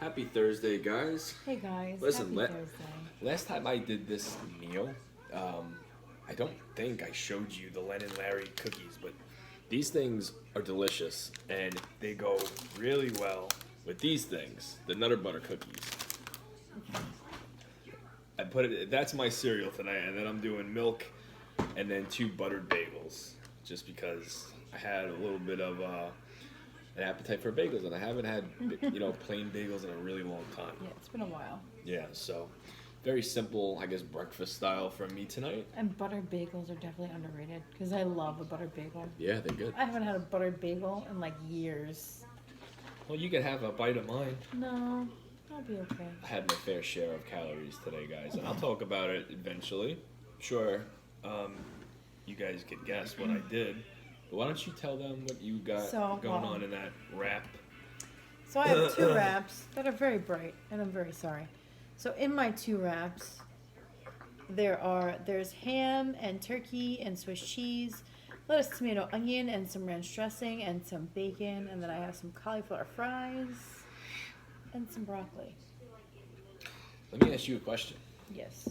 Happy Thursday, guys. Hey guys, Listen, happy Thursday. last time I did this meal, I don't think I showed you the Len and Larry cookies, but these things are delicious and they go really well with these things, the Nutter Butter cookies. I put it. That's my cereal tonight, and then I'm doing milk, and then two buttered bagels, just because I had a little bit of an appetite for bagels, and I haven't had plain bagels in a really long time. Yeah, it's been a while. Yeah, so very simple, I guess, breakfast style from me tonight. And buttered bagels are definitely underrated because I love a buttered bagel. Yeah, they're good. I haven't had a buttered bagel in like years. Well, you can have a bite of mine. No, I'll be okay. I had my fair share of calories today, guys, and I'll talk about it eventually. Sure, you guys could guess what I did, but why don't you tell them what you got going on in that wrap? So I have two wraps that are very bright, and I'm very sorry. So in my two wraps, there's ham and turkey and Swiss cheese, lettuce, tomato, onion, and some ranch dressing and some bacon, and then I have some cauliflower fries and some broccoli. Let me ask you a question. Yes.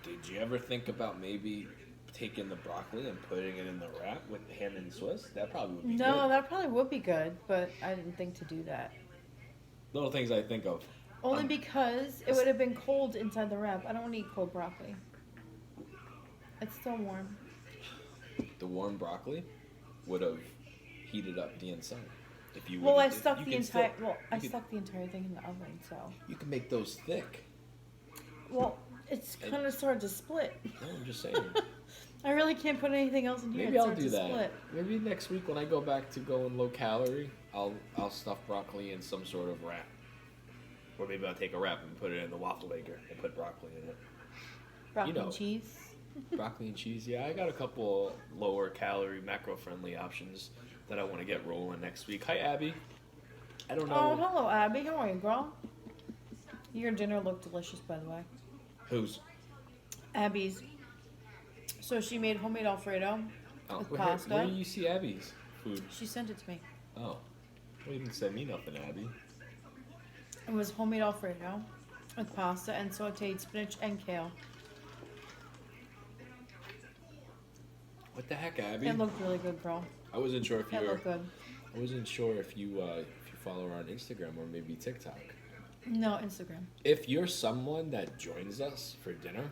Did you ever think about maybe taking the broccoli and putting it in the wrap with ham and Swiss? That probably would be good. No, that probably would be good, but I didn't think to do that. Little things I think of. Only because it would have been cold inside the wrap. I don't want to eat cold broccoli. It's still warm. The warm broccoli would have heated up the inside. If you Well, I would've- stuck you the can entire. still- Well, I you can- stuck the entire thing in the oven, so. You can make those thick. Well, it's kind of started to split. No, I'm just saying. I really can't put anything else in here. Maybe It I'll starts do to that. Split. Maybe next week when I go back to going low calorie, I'll stuff broccoli in some sort of wrap. Or maybe I'll take a wrap and put it in the waffle maker and put broccoli in it. Broccoli and cheese. Broccoli and cheese. Yeah, I got a couple lower calorie, macro friendly options that I want to get rolling next week. Hi, Abby. I don't know. Oh, hello, Abby. How are you, girl? Your dinner looked delicious, by the way. Who's? Abby's. So she made homemade Alfredo with pasta. Where do you see Abby's food? She sent it to me. Oh. Well, you didn't send me nothing, Abby. It was homemade Alfredo with pasta and sauteed spinach and kale. What the heck, Abby? It looked really good, girl. I wasn't sure if you It were. looked good. I wasn't sure if you follow her on Instagram or maybe TikTok. No, Instagram. If you're someone that joins us for dinner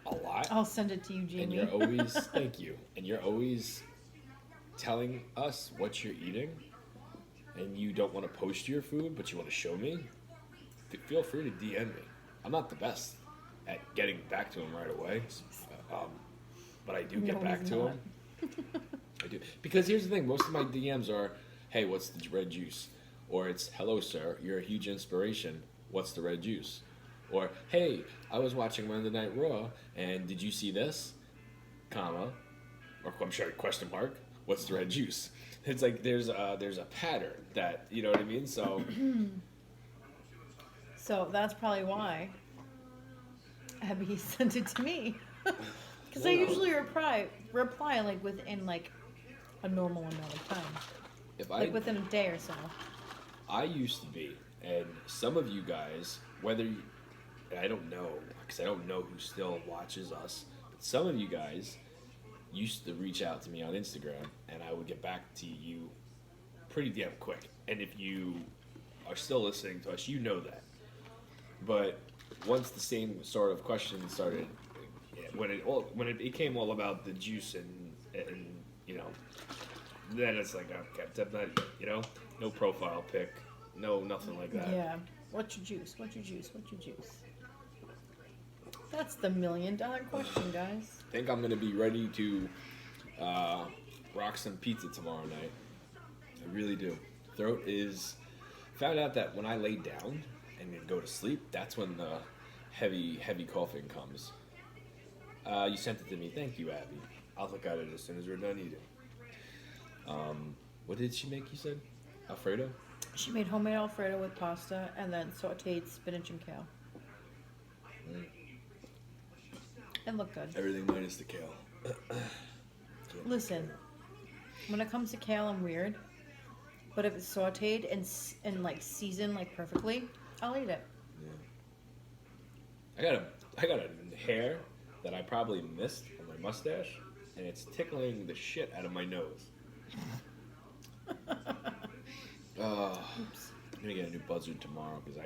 a lot, I'll send it to you, Jamie. and you're always thank you, and you're always telling us what you're eating, and you don't want to post your food, but you want to show me, feel free to DM me. I'm not the best at getting back to him right away, but I do get back to him. I do, because here's the thing: most of my DMs are, "Hey, what's the red juice?" Or it's, "Hello, sir, you're a huge inspiration. What's the red juice?" Or, "Hey, I was watching Monday Night Raw, and did you see this? Comma, or I'm sorry, question mark. What's the red juice?" It's like there's a pattern that, you know what I mean. So So that's probably why Abby sent it to me. Because I usually reply like within like a normal amount of time, like within a day or so. I used to be, and some of you guys, and I don't know, because I don't know who still watches us, but some of you guys used to reach out to me on Instagram, and I would get back to you pretty damn quick. And if you are still listening to us, you know that. But once the same sort of question started, when it became all about the juice and then it's like, okay, no profile pic, no nothing like that. Yeah. What's your juice? What's your juice? What's your juice? That's the $1 million question, guys. I think I'm gonna be ready to rock some pizza tomorrow night. I really do. Throat is. Found out that when I lay down and then go to sleep, that's when the heavy coughing comes. You sent it to me. Thank you, Abby. I'll look at it as soon as we're done eating. What did she make? You said Alfredo. She made homemade Alfredo with pasta and then sauteed spinach and kale. It looked good. Everything minus the kale. Listen, when it comes to kale, I'm weird. But if it's sautéed and like seasoned like perfectly, I'll eat it. Yeah. I got a hair that I probably missed on my mustache, and it's tickling the shit out of my nose. I'm gonna get a new buzzard tomorrow because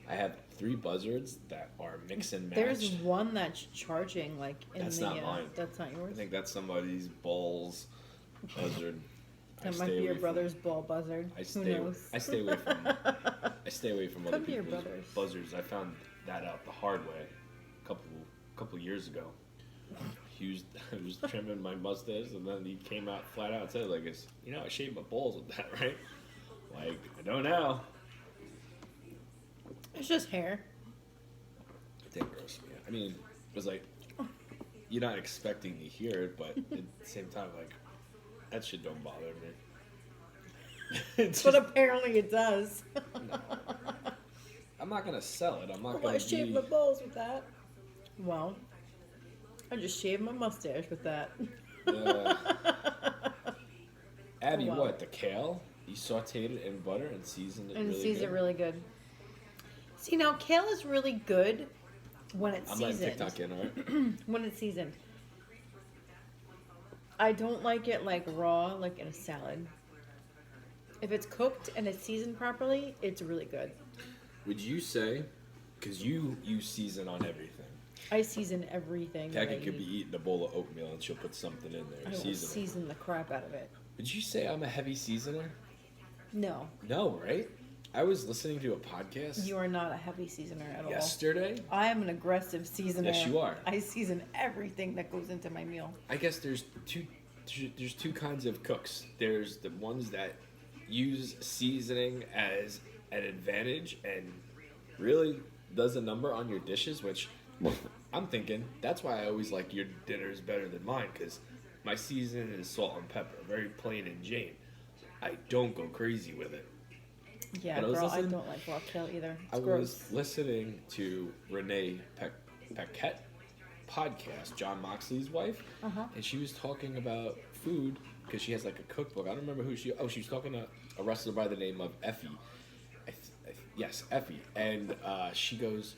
I have 3 buzzards that are mix and match. There's one that's charging like in that's the. not mine. That's not yours. I think that's somebody's balls buzzard. That might be your brother's ball buzzard. Who knows? I stay away from. I stay away from other Could be your people's brother's. buzzards. I found that out the hard way a couple years ago. I was trimming my mustache, and then he came out flat out and said, like, I shaved my balls with that, right? Like, I don't know. It's just hair. It did gross me out. I mean, it was like, you're not expecting to hear it, but at the same time, like, that shit don't bother me. But apparently it does. No. I'm not gonna sell it. I'm not Well, gonna I shaved my balls with that. Well, I just shaved my mustache with that. Abby, Wow. what? The kale? You sauteed it in butter and seasoned it And really seasoned good? it really good. See, now kale is really good when it's I'm letting seasoned. TikTok in, alright? When it's seasoned. I don't like it like raw, like in a salad. If it's cooked and it's seasoned properly, it's really good. Would you say, because you season on everything, I season everything. that I Peggy could eat. be eating a bowl of oatmeal and she'll put something in there. I will season the crap out of it. Would you say I'm a heavy seasoner? No, No, right? I was listening to a podcast you are not a heavy seasoner at all. yesterday. I am an aggressive seasoner. Yes, you are. I season everything that goes into my meal. I guess there's two kinds of cooks. There's the ones that use seasoning as an advantage and really does a number on your dishes, which I'm thinking that's why I always like your dinners better than mine, because my seasoning is salt and pepper, very plain and Jane. I don't go crazy with it. Yeah, But girl, I don't like raw kale either. It's I gross. was listening to Renee Paquette podcast, John Moxley's wife, and she was talking about food because she has like a cookbook. I don't remember who she. Oh, she was talking to a wrestler by the name of Effie. Yes, Effie, and she goes,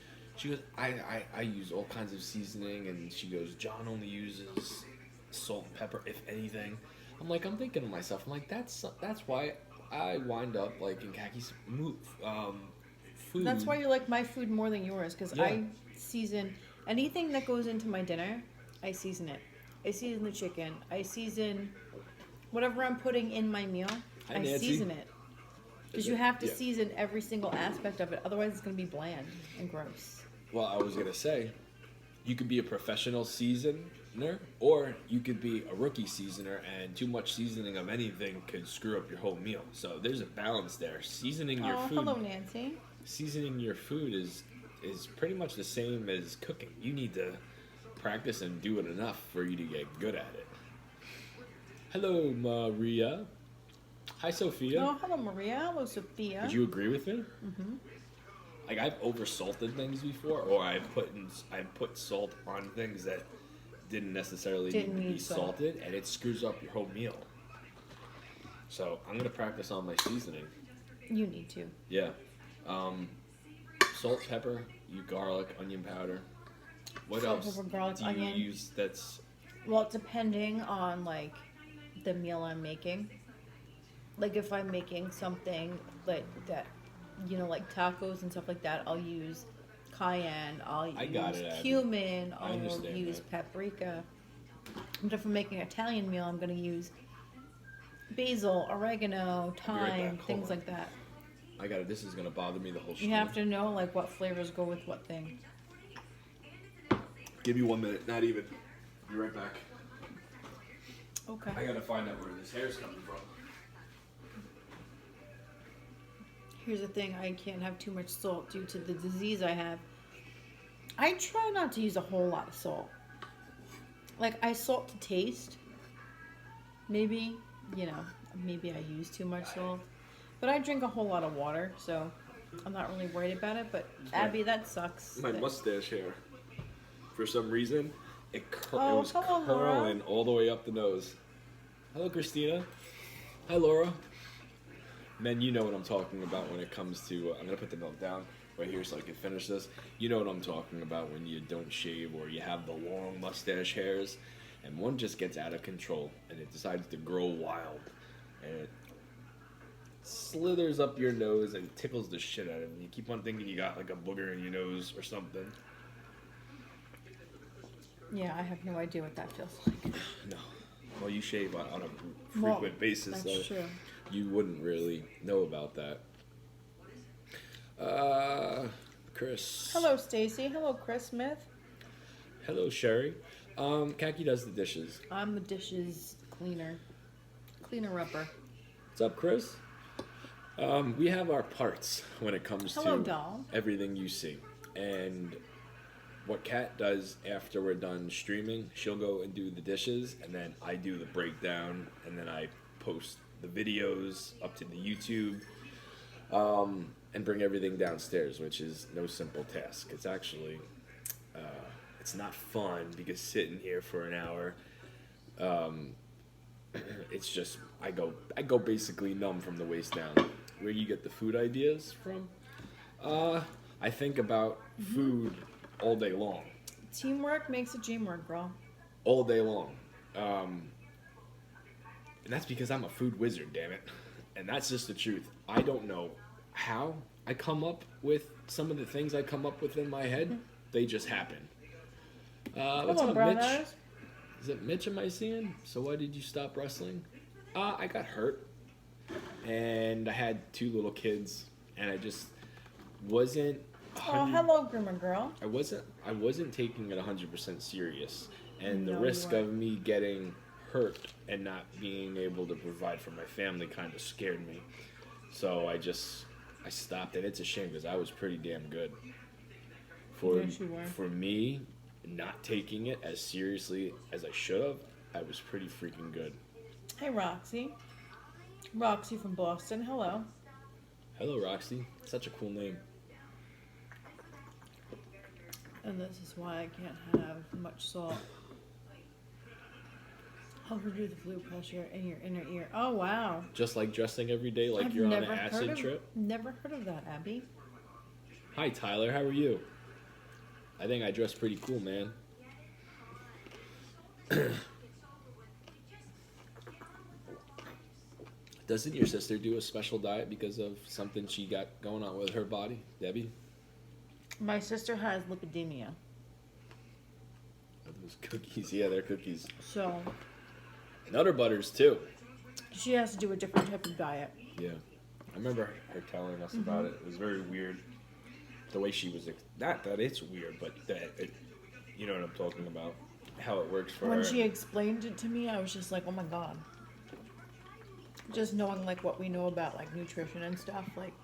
I use all kinds of seasoning, and she goes, John only uses salt and pepper, if anything. I'm thinking to myself, I'm like, that's why I wind up like in Kaki's food. That's why you like my food more than yours, because Yeah. I season anything that goes into my dinner. I season it. I season the chicken. I season whatever I'm putting in my meal. Hi, I Nancy. season it. Because you have to Yeah. season every single aspect of it. Otherwise, it's going to be bland and gross. Well, I was gonna say, you could be a professional seasoner, or you could be a rookie seasoner, and too much seasoning of anything could screw up your whole meal. So there's a balance there. Seasoning your food. Hello, Nancy. Seasoning your food is pretty much the same as cooking. You need to practice and do it enough for you to get good at it. Hello, Maria. Hi, Sophia. Oh, hello, Maria. Hello, Sophia. Would you agree with me? Mm-hmm. Like, I've oversalted things before, or I've put salt on things that didn't necessarily need to be salted, and it screws up your whole meal. So I'm gonna practice on my seasoning. You need to. Yeah. Salt, pepper, garlic, onion powder. What Salt, else pepper, garlic, do you onion. use that's... Well, depending on, like, the meal I'm making. Like, if I'm making something like that, like tacos and stuff like that, I'll use cayenne, I'll use cumin, I'll use paprika. But if I'm making an Italian meal, I'm going to use basil, oregano, thyme, things like that. I got it. This is going to bother me the whole stream. You have to know, like, what flavors go with what thing. Give me 1 minute. Not even. Be right back. Okay. I got to find out where this hair's coming from. Here's the thing, I can't have too much salt due to the disease I have. I try not to use a whole lot of salt. Like, I salt to taste. Maybe, maybe I use too much salt. But I drink a whole lot of water, so I'm not really worried about it. But, Abby, that sucks. My mustache hair. For some reason, it was hello, curling all the way up the nose. Hello, Christina. Hi, Laura. Men, you know what I'm talking about when it comes to. I'm gonna put the milk down right here so I can finish this. You know what I'm talking about when you don't shave or you have the long mustache hairs, and one just gets out of control and it decides to grow wild, and it slithers up your nose and tickles the shit out of you. You keep on thinking you got like a booger in your nose or something. Yeah, I have no idea what that feels like. No. Well, you shave on a frequent basis, that's so true. you wouldn't really know about that. Chris. Hello, Stacy. Hello, Chris Smith. Hello, Sherry. Khaki does the dishes. I'm the dishes cleaner-upper. What's up, Chris? We have our parts when it comes Hello, to doll. everything you see. And what Kat does after we're done streaming, she'll go and do the dishes, and then I do the breakdown, and then I post the videos up to the YouTube, and bring everything downstairs, which is no simple task. It's actually, it's not fun because sitting here for an hour, it's just, I go basically numb from the waist down. Where you get the food ideas from? I think about food all day long. Teamwork makes a dream work, girl. All day long. And that's because I'm a food wizard, damn it. And that's just the truth. I don't know how I come up with some of the things I come up with in my head. They just happen. What's up, brown Mitch? eyes. Is it Mitch am I seeing? So why did you stop wrestling? I got hurt. And I had 2 little kids. And I just wasn't... Oh, hello, Grimmer Girl. I wasn't taking it 100% serious, and the No, risk you of me getting hurt and not being able to provide for my family kind of scared me. So I stopped, and it's a shame because I was pretty damn good. Yes, you were. For me, not taking it as seriously as I should have, I was pretty freaking good. Hey, Roxy. Roxy from Boston. Hello. Hello, Roxy. Such a cool name. And this is why I can't have much salt. Help reduce the fluid pressure in your inner ear. Oh, wow. Just like dressing every day like you're on an acid trip? Never heard of that, Abby. Hi, Tyler. How are you? I think I dress pretty cool, man. Doesn't your sister do a special diet because of something she got going on with her body, Debbie? My sister has lipidemia. Those cookies, yeah, they're cookies. So And other butters, too. she has to do a different type of diet. Yeah. I remember her telling us about it. It was very weird. The way she was... Not that it's weird, but that it, you know what I'm talking about. How it works for her. When she explained it to me, I was just like, oh my god. Just knowing, like, what we know about, like, nutrition and stuff, like,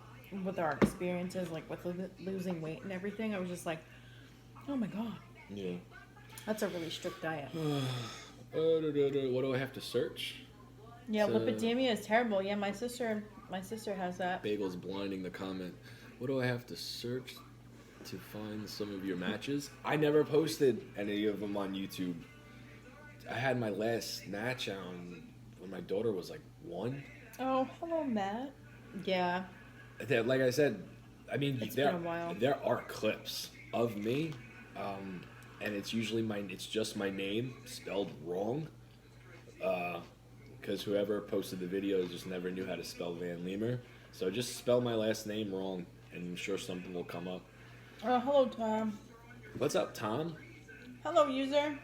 with our experiences, like, with losing weight and everything, I was just like, oh my god. Yeah. That's a really strict diet. What do I have to search? Yeah, lipidemia is terrible. Yeah, my sister has that. Bagels blinding the comment. What do I have to search to find some of your matches? I never posted any of them on YouTube. I had my last match on when my daughter was like 1. Oh, hello, Matt. Yeah. Like I said, I mean, It's been a while. there are clips of me, and it's usually it's just my name spelled wrong, because whoever posted the video just never knew how to spell Van Leemer. So just spell my last name wrong, and I'm sure something will come up. Hello, Tom. What's up, Tom? Hello, user.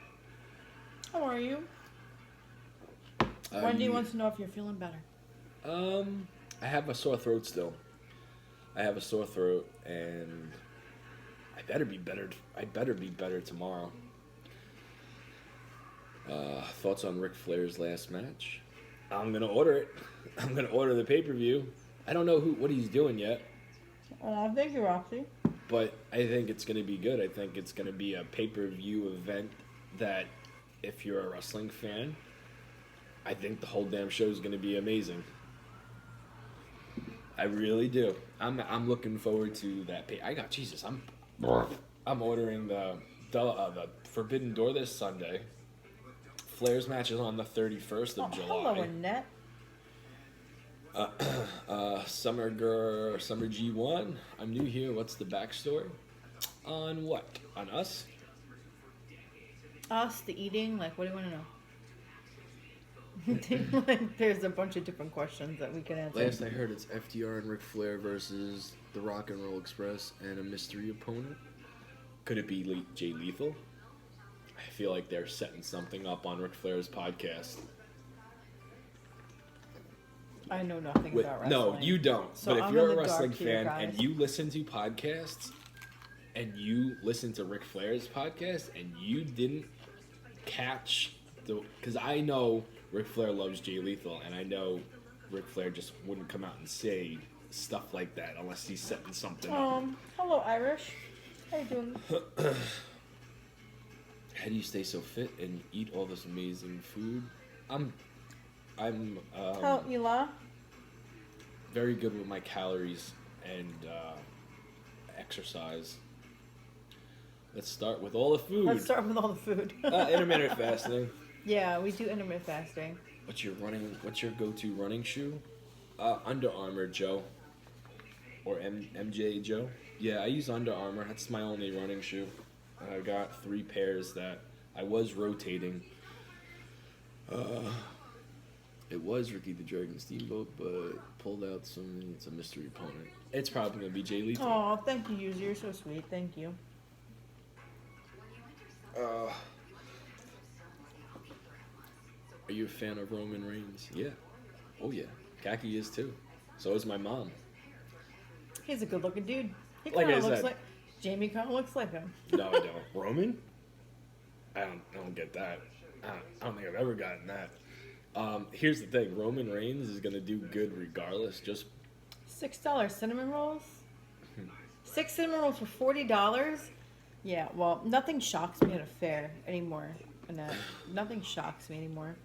How are you? Wendy wants to know if you're feeling better. I have a sore throat still. I have a sore throat, and I better be better. I better be better tomorrow. Thoughts on Ric Flair's last match? I'm gonna order it. I'm gonna order the pay-per-view. I don't know what he's doing yet, Oh, thank you, Roxy. but I think it's gonna be good. I think it's gonna be a pay-per-view event that, if you're a wrestling fan, I think the whole damn show is gonna be amazing. I really do. I'm looking forward to that. I'm ordering the Forbidden Door this Sunday. Flair's match is on the 31st of July. Hello, Annette. Summer G1. I'm new here. What's the backstory? On what? On us? Us, the eating, like, what do you want to know? Like, there's a bunch of different questions that we can answer. Last I heard, it's FDR and Ric Flair versus the Rock and Roll Express and a mystery opponent. Could it be Jay Lethal? I feel like they're setting something up on Ric Flair's podcast. I know nothing about wrestling. No, you don't. So but if I'm you're in a the wrestling dark here, fan and guys. you listen to podcasts and you listen to Ric Flair's podcast and you didn't catch the... Because I know Ric Flair loves Jay Lethal, and I know Ric Flair just wouldn't come out and say stuff like that unless he's setting something up. Hello, Irish. How you doing? How do you stay so fit and eat all this amazing food? I'm How, Ela? very good with my calories and exercise. Let's start with all the food. Let's start with all the food. Intermittent fasting. Yeah, we do intermittent fasting. What's your go-to running shoe? Under Armour, Joe. Or MJ Joe. Yeah, I use Under Armour. That's my only running shoe. I got 3 pairs that I was rotating. It was Ricky the Dragon Steamboat, but pulled out it's a mystery opponent. It's probably going to be Jay Lethal. Oh, thank you, Yuzi. You're so sweet. Thank you. Are you a fan of Roman Reigns? Yeah. Oh, yeah. Kaki is too. So is my mom. He's a good-looking dude. He Like kind I of looks said. like... Jamie kind of looks like him. No, I don't. Roman? I don't get that. I don't think I've ever gotten that. Here's the thing. Roman Reigns is going to do good regardless. Just $6 cinnamon rolls? 6 cinnamon rolls for $40? Yeah, well, nothing shocks me at a fair anymore. Annette. Nothing shocks me anymore.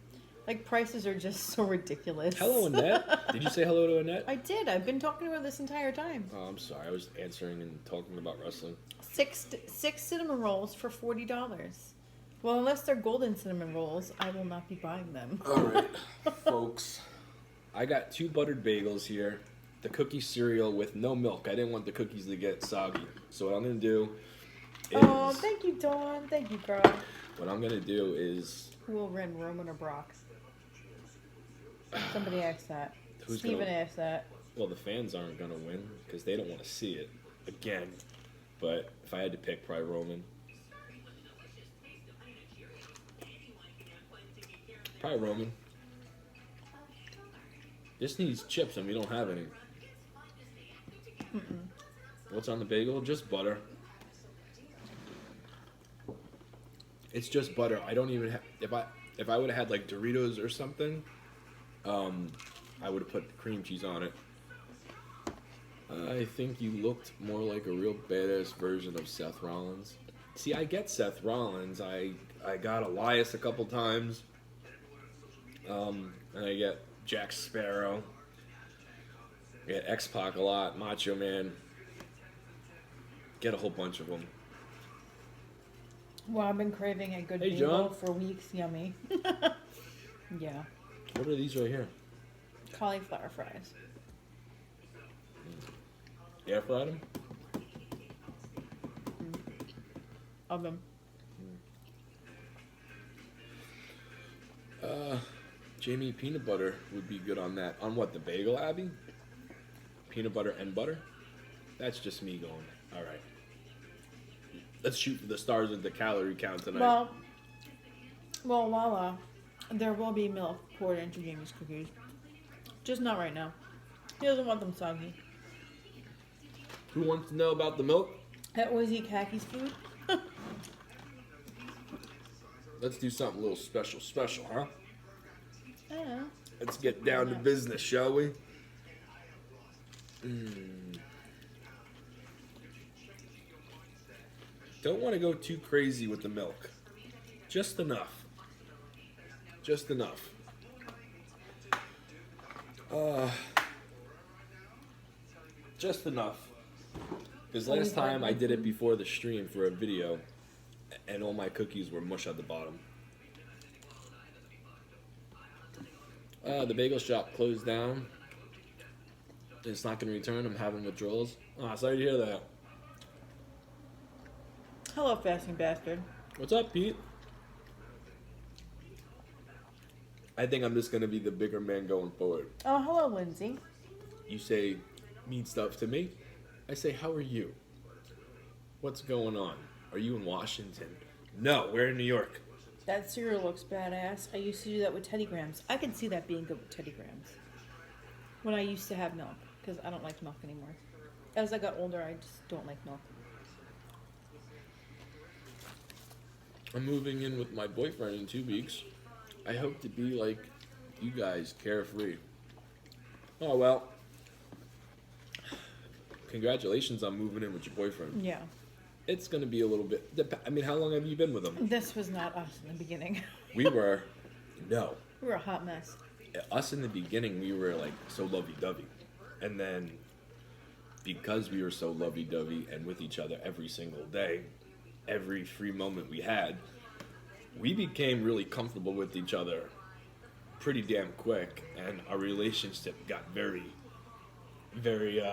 Like, prices are just so ridiculous. hello, Annette. Did you say hello to Annette? I did. I've been talking to her this entire time. Oh, I'm sorry. I was answering and talking about wrestling. Six cinnamon rolls for $40. Well, unless they're golden cinnamon rolls, I will not be buying them. All right, folks. I got 2 buttered bagels here. The cookie cereal with no milk. I didn't want the cookies to get soggy. So what I'm going to do is... Oh, thank you, Dawn. Thank you, girl. What I'm going to do is... Who will win, Roman or Brock? Somebody asked that. Who's Steven gonna- asked that. Well, the fans aren't going to win because they don't want to see it again. But if I had to pick, probably Roman. Probably Roman. This needs chips and we don't have any. What's on the bagel? Just butter. It's just butter. I don't even have... If I would have had like Doritos or something, I would have put cream cheese on it. I think you looked more like a real badass version of Seth Rollins. See, I get Seth Rollins. I got Elias a couple times. And I get Jack Sparrow. I get X-Pac a lot. Macho Man. Get a whole bunch of them. Well, I've been craving a good Hey, bagel John. for weeks. Yummy. Yeah. What are these right here? Cauliflower fries. Air fried them? Oven. Jamie, peanut butter would be good on that. On what, the bagel, Abby? Peanut butter and butter? That's just me going, all right. Let's shoot for the stars with the calorie count tonight. Well, Lala, there will be milk poured into Jamie's cookies. Just not right now. He doesn't want them soggy. Who wants to know about the milk? That was eat Kaki's food. Let's do something a little special, huh? Yeah. Let's get down to business, shall we? Don't want to go too crazy with the milk. Just enough. Just enough. Just enough. Because last time I did it before the stream for a video, and all my cookies were mush at the bottom. The bagel shop closed down. It's not going to return. I'm having withdrawals. Oh, sorry to hear that. Hello, fasting bastard. What's up, Pete? I think I'm just going to be the bigger man going forward. Oh, hello, Lindsay. You say mean stuff to me. I say, how are you? What's going on? Are you in Washington? No, we're in New York. That cereal looks badass. I used to do that with Teddy Grahams. I can see that being good with Teddy Grahams. When I used to have milk, because I don't like milk anymore. As I got older, I just don't like milk. I'm moving in with my boyfriend in 2 weeks. I hope to be like you guys, carefree. Oh, well. Congratulations on moving in with your boyfriend. Yeah. It's going to be a little bit... I mean, how long have you been with him? This was not us in the beginning. We were... No. We were a hot mess. Us in the beginning, we were like so lovey-dovey. And then because we were so lovey-dovey and with each other every single day, every free moment we had, we became really comfortable with each other pretty damn quick. And our relationship got very, very,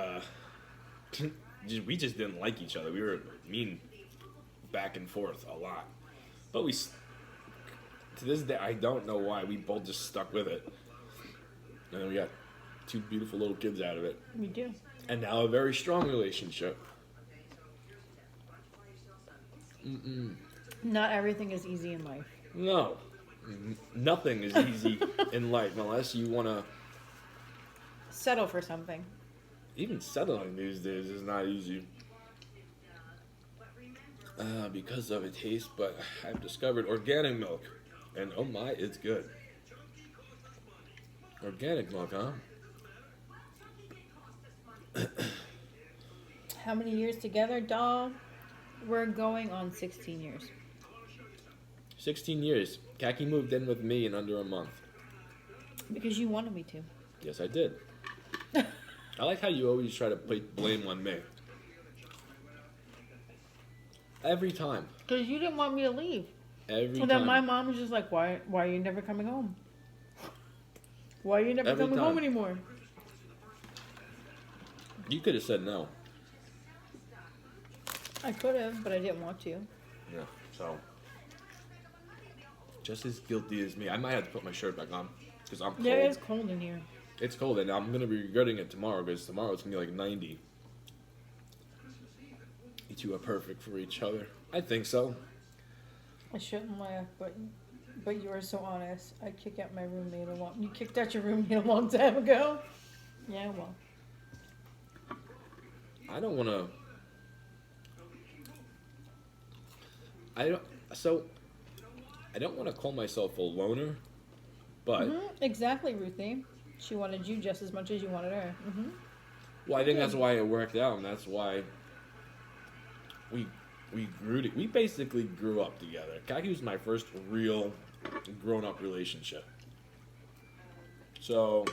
we just didn't like each other. We were mean back and forth a lot. But we, to this day, I don't know why, we both just stuck with it. And we got 2 beautiful little kids out of it. We do. And now a very strong relationship. Not everything is easy in life. No. Nothing is easy in life unless you want to... Settle for something. Even settling these days is not easy. Because of its taste, but I've discovered organic milk. And oh my, it's good. Organic milk, huh? How many years together, dog? We're going on 16 years. 16 years. Kaki moved in with me in under a month. Because you wanted me to. Yes, I did. I like how you always try to put blame on me. Every time. Because you didn't want me to leave. Every And time. then my mom was just like, why are you never coming home? Why are you never Every coming time. home anymore? You could have said no. I could have, but I didn't want to. Yeah, so. Just as guilty as me. I might have to put my shirt back on. Because I'm cold. Yeah, it's cold in here. It's cold, and I'm going to be regretting it tomorrow, because tomorrow it's going to be like 90. You two are perfect for each other. I think so. I shouldn't laugh, but you are so honest. I kicked out my roommate You kicked out your roommate a long time ago? Yeah, well. I don't want to... I don't want to call myself a loner, but... Exactly, Ruthie. She wanted you just as much as you wanted her. Well, I think that's why it worked out, and that's why we basically grew up together. Kaki was my first real grown-up relationship. So,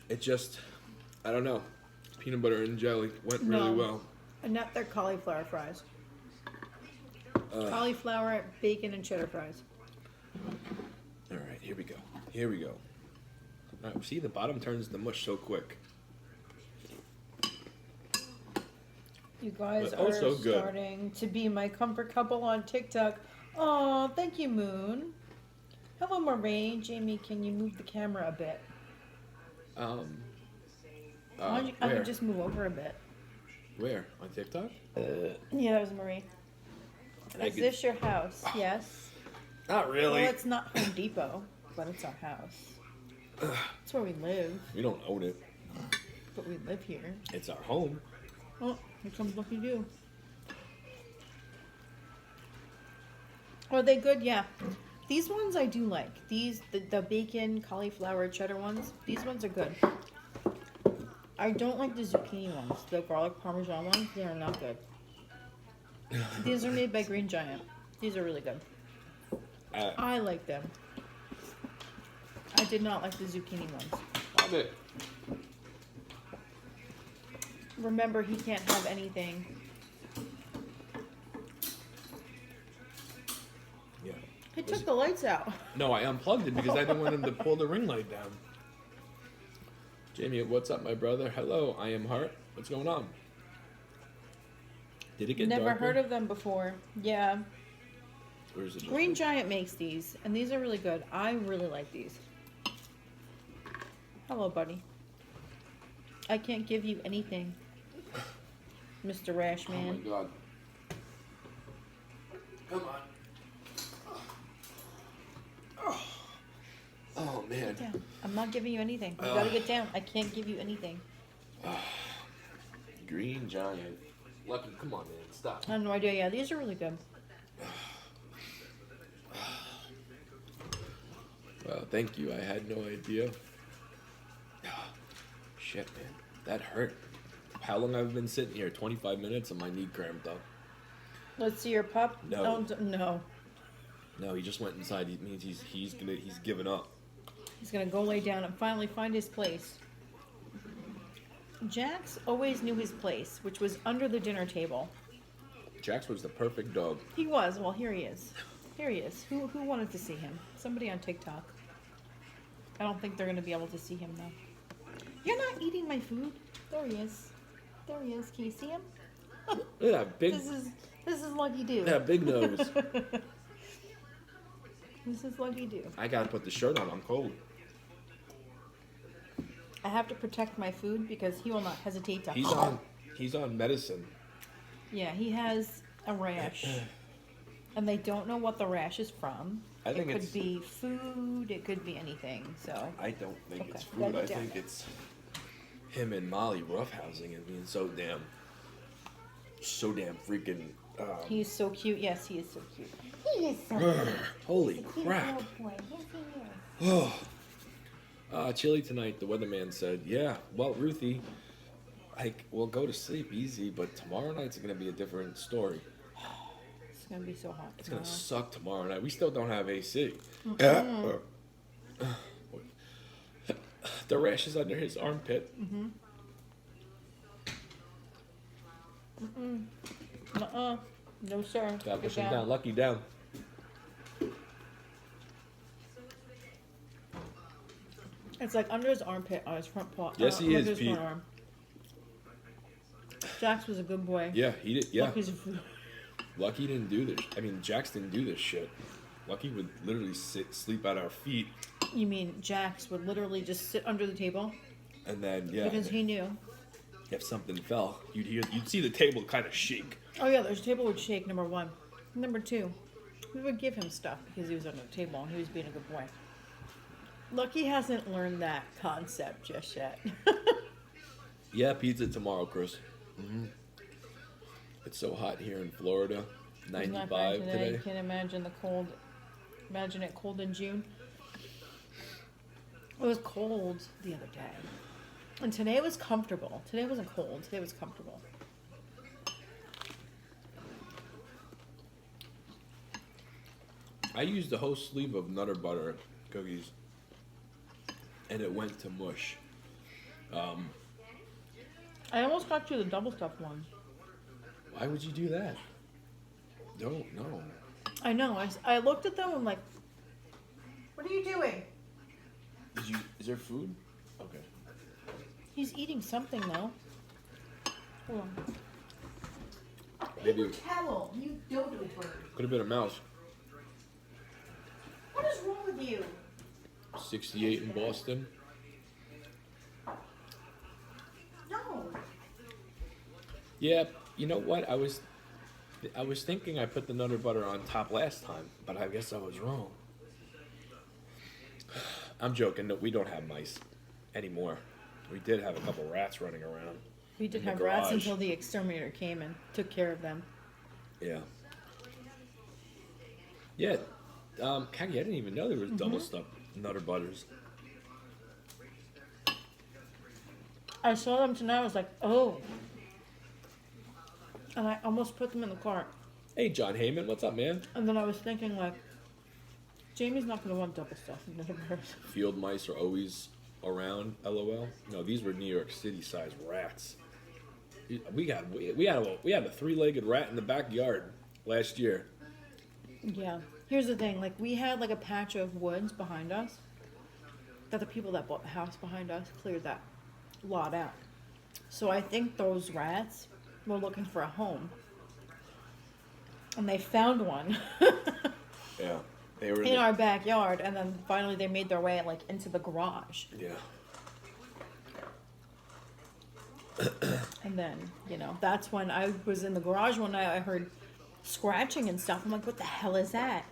it just, I don't know. Peanut butter and jelly went really well. And not their cauliflower fries. Cauliflower, bacon, and cheddar fries. All right, here we go. All right, see, the bottom turns to mush so quick. You guys But are also good. starting to be my comfort couple on TikTok. Oh, thank you, Moon. Hello, Marie. Jamie, can you move the camera a bit? I Where? would just move over a bit. Where? On TikTok? Yeah, that was Marie. Is this your house? Yes. Not really. Well, it's not Home Depot, but it's our house. It's where we live, We don't own it. but we live here. It's our home. Oh, here comes Lucky Do. Are they good? Yeah. These ones I do like. The bacon, cauliflower, cheddar ones. These ones are good. I don't like the zucchini ones. The garlic parmesan ones, they are not good. These are made by Green Giant. These are really good. I like them. I did not like the zucchini ones. Love it. Remember, he can't have anything. Yeah. He took the lights out. No, I unplugged it because I didn't want him to pull the ring light down. Jamie, what's up, my brother? Hello, I am Hart. What's going on? Did it get Never darker? heard of them before. Yeah. Or is it just Green Giant makes these, and these are really good. I really like these. Hello, buddy. I can't give you anything, Mr. Rash Oh Man. my god. Come on. Oh man. Get down. I'm not giving you anything. You gotta get down. I can't give you anything. Green Giant. Lucky, come on, man. Stop. I have no idea. Yeah, these are really good. Well, thank you. I had no idea. Shit, man. That hurt. How long I've been sitting here? 25 minutes and my knee cramped up. Let's see your pup. No. Oh, no. No, he just went inside. He means he's given up. He's gonna go lay down and finally find his place. Jax always knew his place, which was under the dinner table. Jax was the perfect dog. He was. Well, here he is. Here he is. Who wanted to see him? Somebody on TikTok. I don't think they're gonna be able to see him though. You're not eating my food. There he is. There he is. Can you see him? Look at that big. This is Lucky Do. That big nose. This is Lucky Do. I gotta put the shirt on. I'm cold. I have to protect my food because he will not hesitate to. He's on medicine. Yeah, he has a rash, and they don't know what the rash is from. I think it could it's- be food. It could be anything. So I don't think Okay, it's gotta food. I get down think there. it's him and Molly roughhousing and being so damn freaking. he's so cute. Yes, he is so cute. He is so cute. Holy He's a cute crap! little boy. Yes, he is. Oh, chilly tonight. The weatherman said, "Yeah, well, Ruthie, we'll go to sleep easy, but tomorrow night's gonna be a different story. It's gonna be so hot. It's gonna tomorrow. suck tomorrow night. We still don't have AC. The rash is under his armpit. No, sir. Gotta push Get him down. Lucky down. It's like under his armpit on his front paw. Yes, he under is, his Pete. front arm. Jax was a good boy. Yeah, he did. Yeah, Lucky's Lucky didn't do this. I mean, Jax didn't do this shit. Lucky would literally sleep at our feet, You mean Jax would literally just sit under the table and then because he knew. if something fell, you'd see the table kind of shake. Oh yeah, the table would shake. Number one. Number two, we would give him stuff because he was under the table and he was being a good boy. Lucky hasn't learned that concept just yet. Yeah, pizza tomorrow, Chris. It's so hot here in Florida. It's not 95 bad today. You can't imagine the cold. Imagine it cold in June. It was cold the other day. And today was comfortable. Today wasn't cold. Today was comfortable. I used the whole sleeve of Nutter Butter cookies, and it went to mush. I almost got you the double stuffed one. Why would you do that? Don't know. I know. I looked at them and I'm like, what are you doing? Is there food? Okay. He's eating something though. Hold on. Maybe Towel, you dodo bird. could have been a mouse. What is wrong with you? 68 in Boston. No. Yeah, you know what? I was thinking I put the Nutter Butter on top last time, but I guess I was wrong. I'm joking. No, we don't have mice anymore. We did have a couple rats running around. We did in the have rats garage. until the exterminator came and took care of them. Yeah. Yeah. Kagi, I didn't even know there was double stuffed Nutter Butters. I saw them tonight. I was like, oh. And I almost put them in the cart. Hey, John Heyman, what's up, man? And then I was thinking, like, Jamie's not going to want double stuff in the birds. Field mice are always around. LOL. No, these were New York City sized rats. We had a three-legged rat in the backyard last year. Yeah. Here's the thing. Like, we had, like, a patch of woods behind us that the people that bought the house behind us cleared that. lot out. So I think those rats were looking for a home. And they found one. Yeah. They were in our backyard, and then finally they made their way like into the garage. Yeah. And then, that's when I was in the garage one night. I heard scratching and stuff. I'm like, what the hell is that?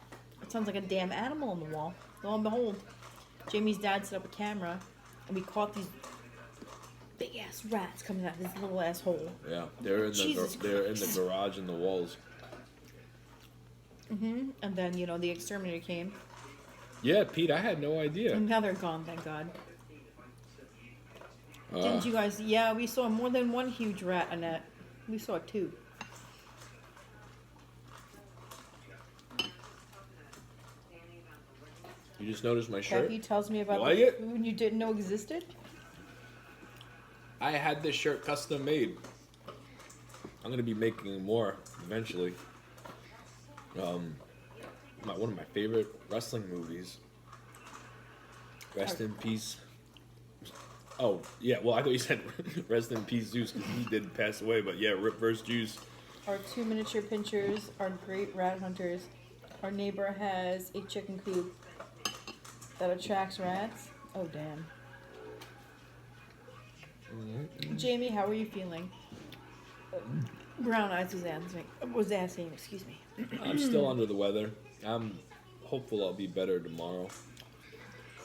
It sounds like a damn animal on the wall. Lo and behold, Jamie's dad set up a camera, and we caught these big ass rats coming out of this little ass hole. Yeah, they're in the garage and the walls. And then the exterminator came. Yeah, Pete, I had no idea. And now they're gone, thank God. Didn't you guys? Yeah, we saw more than one huge rat, Annette. We saw two. You just noticed my shirt? Becky tells me about like the food you didn't know existed. I had this shirt custom made. I'm gonna be making more eventually. One of my favorite wrestling movies. Rest in peace. Oh yeah, well I thought you said rest in peace Zeus because he did pass away, but yeah, Rip vs. Juice. Our 2 miniature pinchers are great rat hunters. Our neighbor has a chicken coop that attracts rats. Oh damn. Mm-hmm. Jamie, how are you feeling? Brown Eyes was asking, excuse me. I'm still under the weather. I'm hopeful I'll be better tomorrow.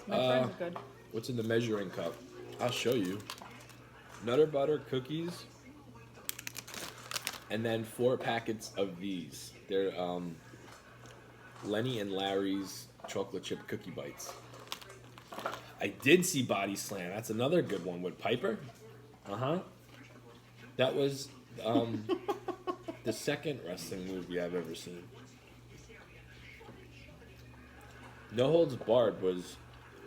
My friends are good. What's in the measuring cup? I'll show you. Nutter butter cookies, and then 4 packets of these. They're Lenny and Larry's chocolate chip cookie bites. I did see Body Slam. That's another good one with Piper. That was the second wrestling movie I've ever seen. No Holds Barred was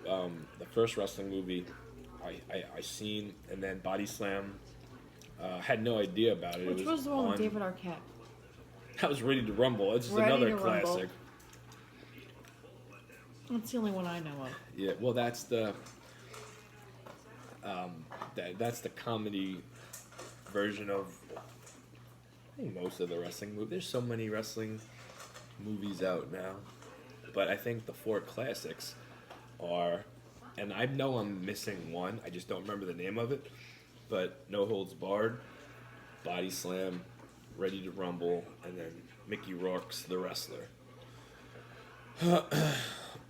the first wrestling movie I seen, and then Body Slam. Had no idea about it. Which was the one with David Arquette? That was Ready to Rumble. It's just Ready another to Rumble. classic. That's the only one I know of. Yeah, well, that's the that's the comedy version of I think most of the wrestling movies. There's so many wrestling movies out now, but I think the 4 classics are, and I know I'm missing one. I just don't remember the name of it. But No Holds Barred, Body Slam, Ready to Rumble, and then Mickey Rourke's The Wrestler.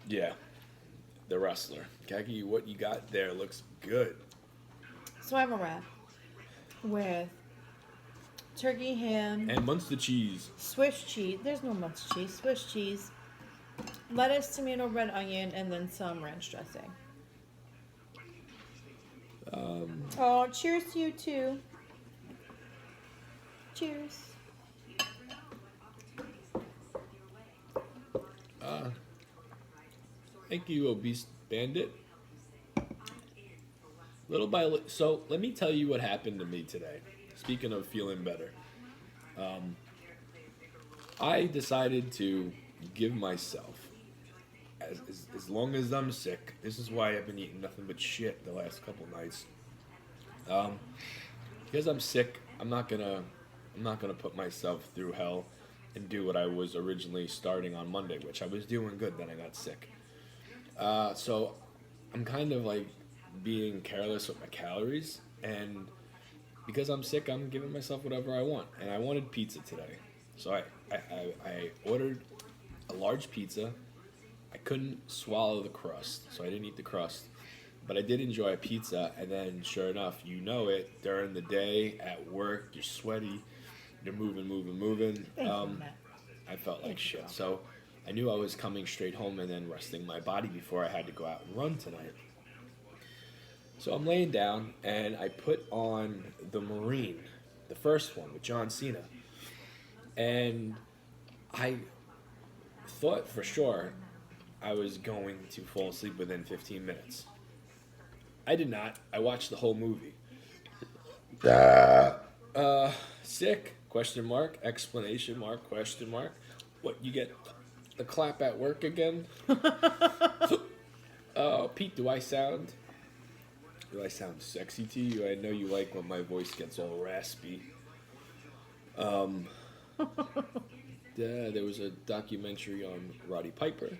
Yeah, The Wrestler. Kaki, what you got there looks good. So I have a wrap with turkey ham And Munster cheese. Swiss cheese. There's no Munster cheese. Swiss cheese, lettuce, tomato, red onion, and then some ranch dressing. Oh, cheers to you too. Cheers. Thank you, Obese Bandit. Little by little. So, let me tell you what happened to me today. Speaking of feeling better. I decided to give myself, as long as I'm sick, this is why I've been eating nothing but shit the last couple nights. Because I'm sick, I'm not gonna put myself through hell and do what I was originally starting on Monday, which I was doing good, then I got sick. So I'm kind of like being careless with my calories, and because I'm sick, I'm giving myself whatever I want. And I wanted pizza today, so I ordered a large pizza. I couldn't swallow the crust, so I didn't eat the crust. But I did enjoy a pizza, and then sure enough, you know it, during the day, at work, you're sweaty, you're moving. I felt like shit. So I knew I was coming straight home and then resting my body before I had to go out and run tonight. So I'm laying down, and I put on The Marine, the first one with John Cena. And I thought for sure I was going to fall asleep within 15 minutes. I did not. I watched the whole movie. Sick? Question mark. Explanation mark. Question mark. What, you get the clap at work again? Pete, do I sound Do I sound sexy to you? I know you like when my voice gets all raspy. There was a documentary on Roddy Piper.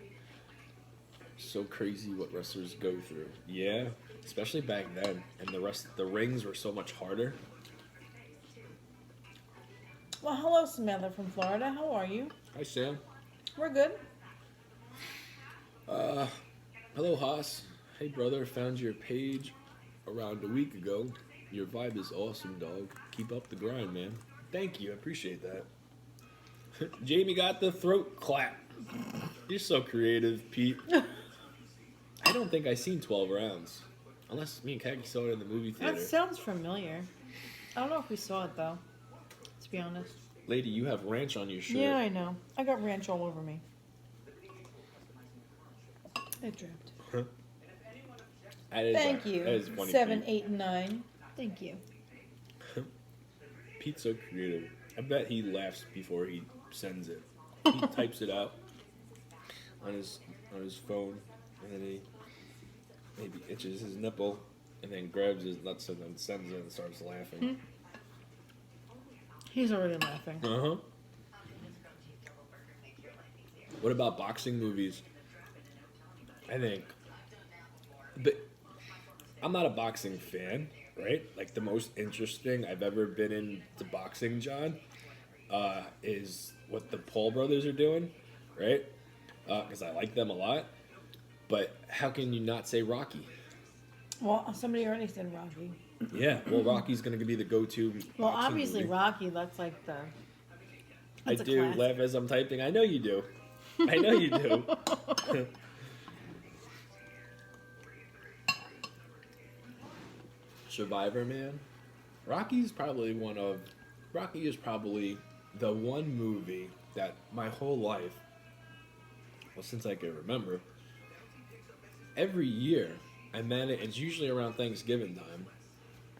So crazy what wrestlers go through. Yeah, especially back then. And the rings were so much harder. Well, hello, Samantha from Florida. How are you? Hi, Sam. We're good. Hello, Haas. Hey, brother. Found your page around a week ago. Your vibe is awesome, dog. Keep up the grind, man. Thank you. I appreciate that. Jamie got the throat clap. You're so creative, Pete. I don't think I seen 12 rounds. Unless me and Kaki saw it in the movie theater. That sounds familiar. I don't know if we saw it, though. To be honest. Lady, you have ranch on your shirt. Yeah, I know. I got ranch all over me. It dripped. Thank you. That is funny. 7, 8, and 9. Thank you. Pete's so creative. I bet he laughs before he sends it. He types it out on his phone, and then he maybe itches his nipple, and then grabs his nuts and then sends it and starts laughing. He's already laughing. Uh-huh. What about boxing movies? I think, but I'm not a boxing fan, right? Like the most interesting I've ever been into boxing, John, is what the Paul brothers are doing, right? Because I like them a lot. But how can you not say Rocky? Well, somebody already said Rocky. Yeah, well, Rocky's going to be the go-to. Well, obviously movie. Rocky. That's like the. I do classic. laugh as I'm typing. I know you do. I know you do. Survivor, man. Rocky is probably the one movie that my whole life, well, since I can remember, every year I manage. It's usually around Thanksgiving time.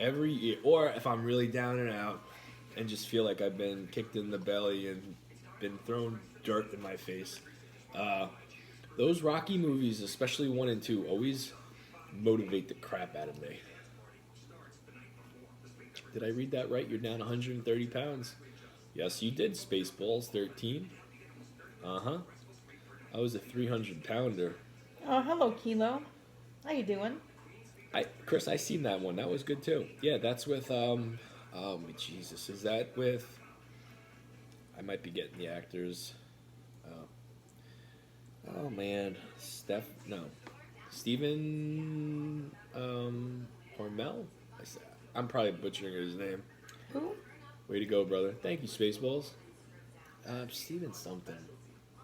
Every year, or if I'm really down and out, and just feel like I've been kicked in the belly and been thrown dirt in my face. Those Rocky movies, especially 1 and 2, always motivate the crap out of me. Did I read that right? You're down 130 pounds. Yes, you did, Spaceballs 13. Uh-huh. I was a 300-pounder. Oh, hello, Kilo. How you doing? Chris, I seen that one. That was good, too. Yeah, that's with, Jesus. Is that with... I might be getting the actors... Oh man, Stephen Hormel. I'm probably butchering his name. Who? Way to go, brother! Thank you, Spaceballs. Stephen something.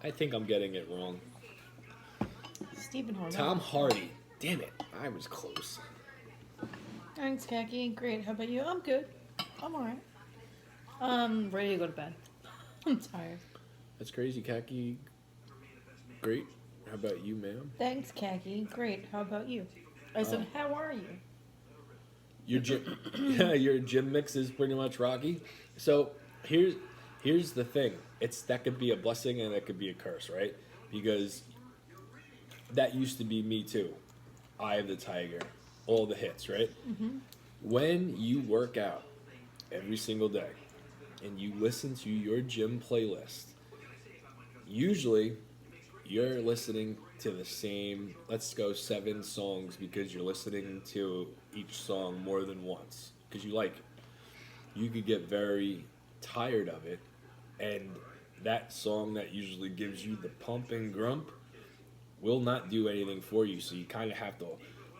I think I'm getting it wrong. Stephen Hormel. Tom Hardy. Damn it, I was close. Thanks, Khaki. Great. How about you? I'm good. I'm alright. Ready to go to bed. I'm tired. That's crazy, Khaki. Great. How about you, ma'am? Thanks, Khaki. Great. How about you? I said, how are you? Your gym mix is pretty much Rocky. So here's the thing. That could be a blessing and it could be a curse, right? Because that used to be me too. Eye of the Tiger, all the hits, right? Mm-hmm. When you work out every single day and you listen to your gym playlist, usually you're listening to the same, let's go 7 songs because you're listening to each song more than once because you like it. You could get very tired of it, and that song that usually gives you the pump and grump will not do anything for you, so you kind of have to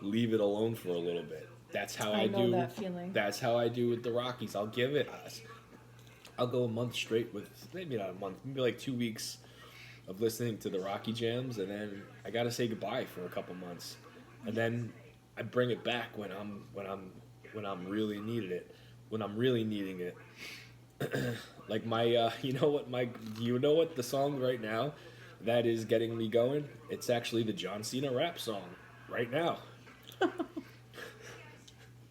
leave it alone for a little bit. That's how I know do. That feeling. That's how I do with the Rockies. I'll go a month straight with, maybe not a month, maybe like 2 weeks of listening to the Rocky jams, and then I gotta say goodbye for a couple months, and then I bring it back when I'm really needing it. Like my, you know what the song right now that is getting me going? It's actually the John Cena rap song right now.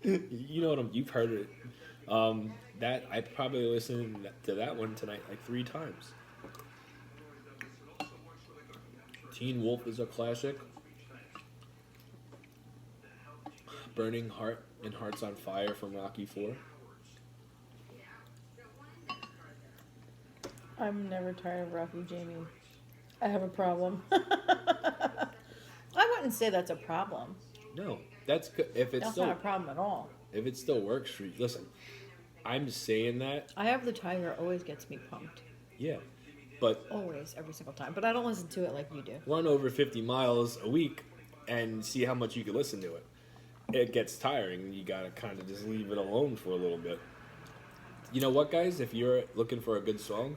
You know you've heard it. That I probably listened to that one tonight like 3 times. Teen Wolf is a classic. Burning Heart and Hearts on Fire from Rocky 4? I'm never tired of Rocky, Jamie. I have a problem. I wouldn't say that's a problem. No, that's good. That's not a problem at all. If it still works for you, listen. I'm saying that. Eye of the Tiger always gets me pumped. Yeah, but always, every single time. But I don't listen to it like you do. Run over 50 miles a week and see how much you can listen to it. It gets tiring. You gotta kind of just leave it alone for a little bit. You know what, guys? If you're looking for a good song,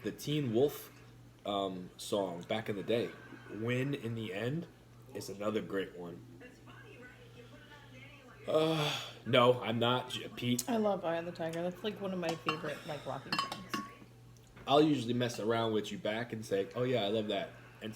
the Teen Wolf song back in the day, "Win in the End," is another great one. No, I'm not, Pete. I love Eye of the Tiger. That's like one of my favorite like Rocky songs. I'll usually mess around with you back and say, "Oh yeah, I love that," and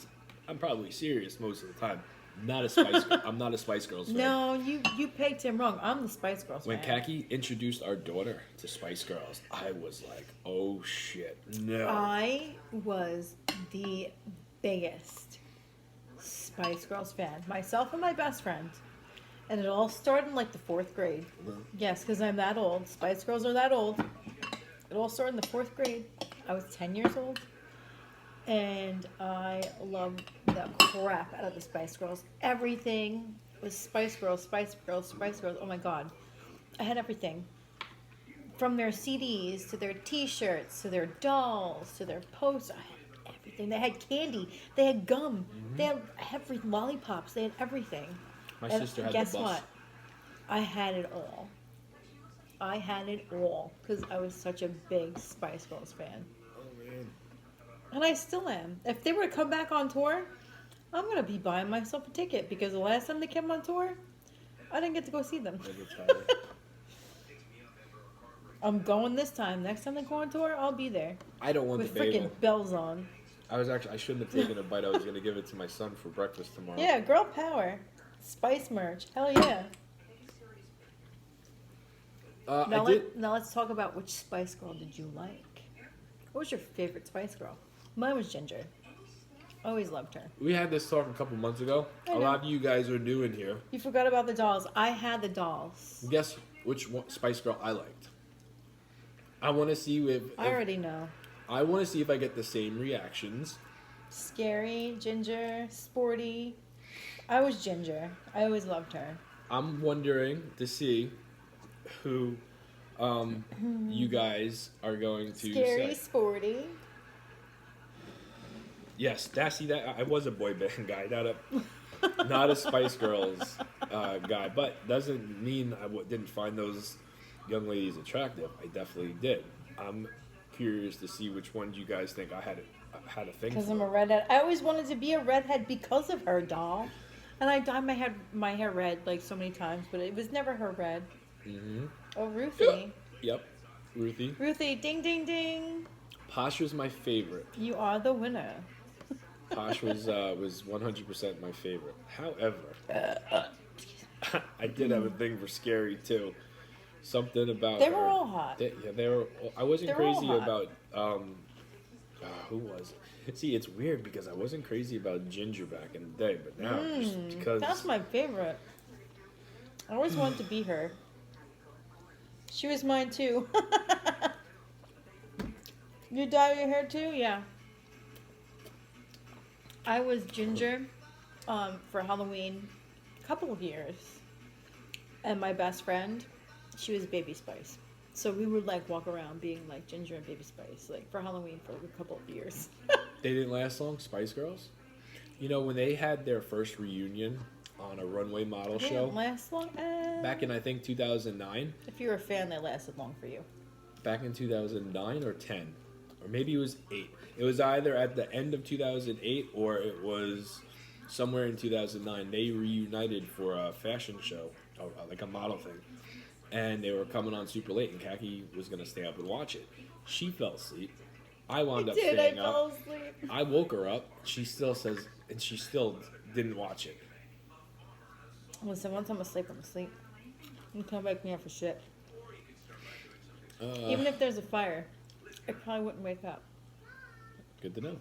I'm probably serious most of the time. I'm not a Spice Girls fan. No, you pegged him wrong. I'm the Spice Girls When fan. Kaki introduced our daughter to Spice Girls, I was like, "Oh shit, no!" I was the biggest Spice Girls fan. Myself and my best friend. And it all started in like the 4th grade. Yes, because I'm that old. Spice Girls are that old. It all started in the 4th grade. I was 10 years old. And I loved the crap out of the Spice Girls. Everything was Spice Girls, Spice Girls, Spice Girls. Oh my God. I had everything. From their CDs to their t-shirts to their dolls to their posters. I had everything. They had candy. They had gum. They had lollipops. They had everything. My And sister had guess the bus. what? I had it all. I had it all because I was such a big Spice Girls fan. Oh man. And I still am. If they were to come back on tour, I'm going to be buying myself a ticket because the last time they came on tour, I didn't get to go see them. I'm going this time. Next time they go on tour, I'll be there. I don't want with the bagel. freaking bells on. I shouldn't have taken a bite. I was going to give it to my son for breakfast tomorrow. Yeah, girl power. Spice merch. Hell yeah. Now let's talk about which Spice Girl did you like? What was your favorite Spice Girl? Mine was Ginger. Always loved her. We had this talk a couple months ago. A lot of you guys are new in here. You forgot about the dolls. I had the dolls. Guess which Spice Girl I liked. I want to see if I already know. I want to see if I get the same reactions. Scary, Ginger, sporty. I was Ginger. I always loved her. I'm wondering to see who you guys are going to Scary, say. sporty. Yes, that I was a boy band guy, not a Spice Girls guy, but doesn't mean I didn't find those young ladies attractive. I definitely did. I'm curious to see which ones you guys think I had a thing for. Because I'm a redhead. I always wanted to be a redhead because of her, doll. And I dyed my hair red like so many times, but it was never her red. Mm-hmm. Oh, Ruthie. Yep, Ruthie. Ruthie, ding, ding, ding. Posh was my favorite. You are the winner. Posh was 100% my favorite. However, I did have a thing for Scary too. Something about they were all hot. They were. I wasn't They were all crazy hot. about. Who was it? See, it's weird because I wasn't crazy about Ginger back in the day, but now just because That's my favorite. I always wanted to be her. She was mine too. You dye your hair too? Yeah. I was Ginger for Halloween a couple of years. And my best friend, she was Baby Spice. So we would like walk around being like Ginger and Baby Spice like for Halloween for a couple of years. they didn't last long. Spice Girls, you know, when they had their first reunion on a runway model They show didn't last long. back in I think 2009. If you're a fan, they lasted long for you. Back in 2009 or 10, or maybe it was 8. It was either at the end of 2008 or it was somewhere in 2009. They reunited for a fashion show, like a model thing. And they were coming on super late, and Kaki was going to stay up and watch it. She fell asleep. I wound up staying up. fell asleep. I woke her up. She still says, and she still didn't watch it. Listen, once I'm asleep, I'm asleep. You can't wake me up for shit. Even if there's a fire, I probably wouldn't wake up. Good to know.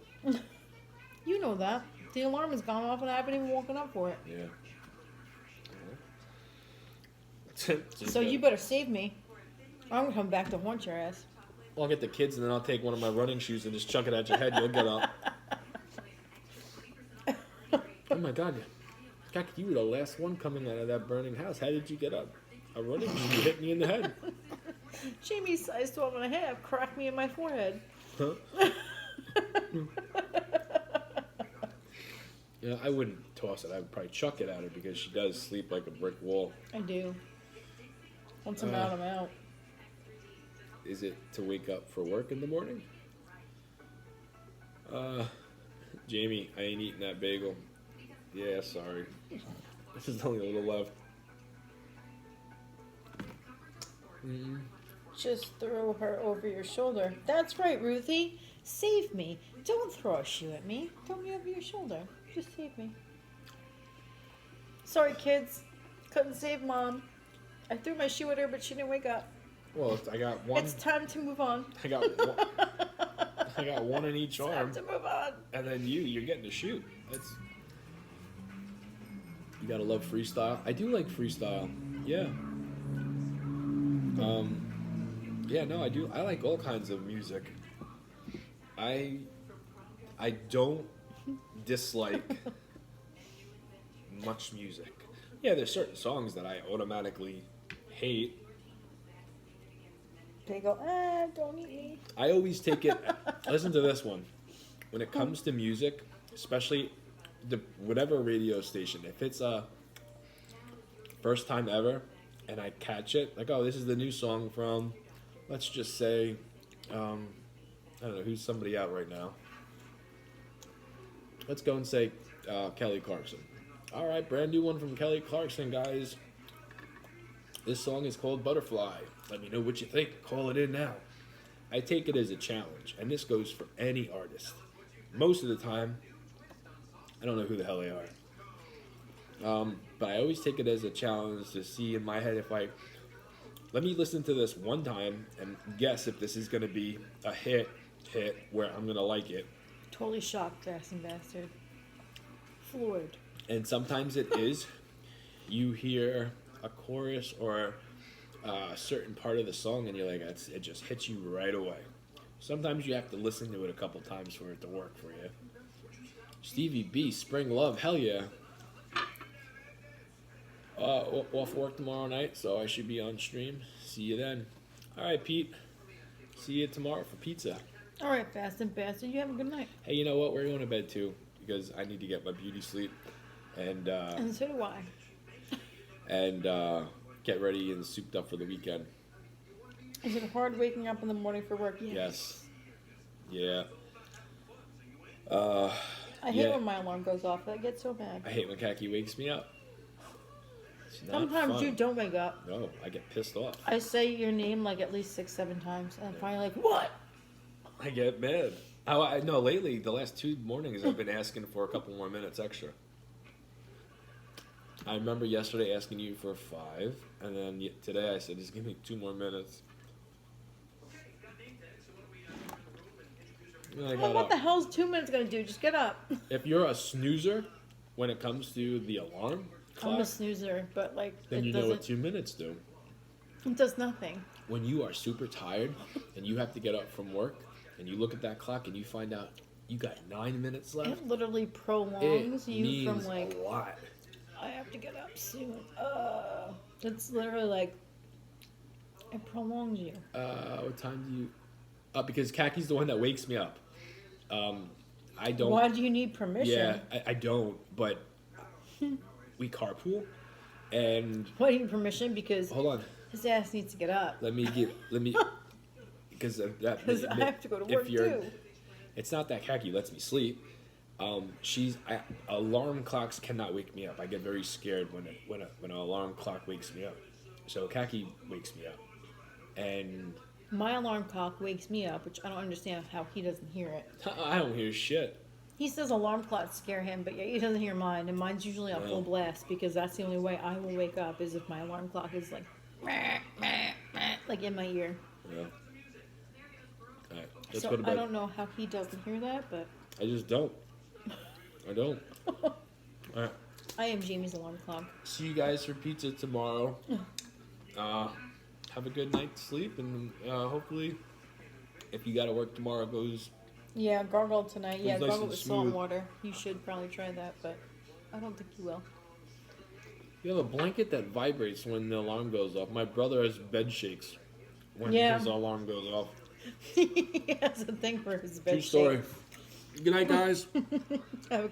You know that. The alarm has gone off and I haven't even woken up for it. Yeah. So you better save me. I'm gonna come back to haunt your ass. I'll get the kids and then I'll take one of my running shoes and just chuck it at your head. You'll get up. Oh my God. Kaki, you were the last one coming out of that burning house. How did you get up? A running shoe hit me in the head. Jamie's size 12 and a half cracked me in my forehead. Huh? Yeah, I wouldn't toss it. I would probably chuck it at her because she does sleep like a brick wall. I do. Once I'm out, I'm out. Is it to wake up for work in the morning? Jamie, I ain't eating that bagel. Yeah, sorry. There's only a little left. Mm-mm. Just throw her over your shoulder. That's right, Ruthie. Save me. Don't throw a shoe at me. Throw me over your shoulder. Just save me. Sorry, kids. Couldn't save Mom. I threw my shoe at her, but she didn't wake up. Well, I got one. It's time to move on. I got one. I got one in each arm. Time to move on. And then you're getting to shoot. That's. You gotta love freestyle. I do like freestyle. Yeah. Yeah, no, I do. I like all kinds of music. I don't dislike much music. Yeah, there's certain songs that I automatically hate. They go, don't eat me. I always take it. Listen to this one. When it comes to music, especially whatever radio station, if it's a first time ever, and I catch it, like, oh, this is the new song from, let's just say, I don't know, who's somebody out right now. Let's go and say Kelly Clarkson. All right, brand new one from Kelly Clarkson, guys. This song is called Butterfly. Let me know what you think. Call it in now. I take it as a challenge, and this goes for any artist. Most of the time, I don't know who the hell they are. But I always take it as a challenge to see in my head if let me listen to this one time and guess if this is going to be a hit where I'm going to like it. Totally shocked, Jackson bastard. Floored. And sometimes it is. You hear a chorus or a certain part of the song and you're like, it just hits you right away. Sometimes you have to listen to it a couple times for it to work for you. Stevie B, Spring Love, hell yeah. Off work tomorrow night, so I should be on stream. See you then. All right, Pete. See you tomorrow for pizza. All right, Fast and Bastard. You have a good night. Hey, you know what? We're going to bed too because I need to get my beauty sleep. And so do I. And get ready and souped up for the weekend. Is it hard waking up in the morning for work? Yes. Yeah. I hate when my alarm goes off. I get so mad. I hate when Kaki wakes me up. Sometimes fun. you don't wake up. No, I get pissed off. I say your name like at least 6-7 times, and I'm finally like, what? I get mad. No, lately, the last 2 mornings, I've been asking for a couple more minutes extra. I remember yesterday asking you for 5, and then today I said, just give me 2 more minutes. What the hell is 2 minutes going to do? Just get up. If you're a snoozer when it comes to the alarm clock, I'm a snoozer, but like, then you know what 2 minutes do. It does nothing. When you are super tired and you have to get up from work and you look at that clock and you find out you got 9 minutes left. It literally prolongs you from like, a lot. I have to get up soon. It's literally like, it prolongs you. What time do you... because Kaki's the one that wakes me up. I don't... Why do you need permission? Yeah, I don't, but we carpool, and... Why do you need permission? Because... Hold on. His ass needs to get up. Let me... Because I have to go to work, too. It's not that Kaki lets me sleep. Alarm clocks cannot wake me up. I get very scared when an alarm clock wakes me up. So Kaki wakes me up, and my alarm clock wakes me up, which I don't understand how he doesn't hear it. I don't hear shit. He says alarm clocks scare him, but yeah, he doesn't hear mine, and mine's usually on full blast because that's the only way I will wake up is if my alarm clock is like, like in my ear. Yeah. All right, let's so go to bed. I don't know how he doesn't hear that, but I just don't. I don't. All right. I am Jamie's alarm clock. See you guys for pizza tomorrow. Have a good night's sleep, and hopefully, if you got to work tomorrow, it goes. Yeah, gargle tonight. Yeah, nice gargle and with salt and smooth. water. You should probably try that, but I don't think you will. You have a blanket that vibrates when the alarm goes off. My brother has bed shakes when his alarm goes off. He has a thing for his bed. True story. Shakes. Good night, guys. Have a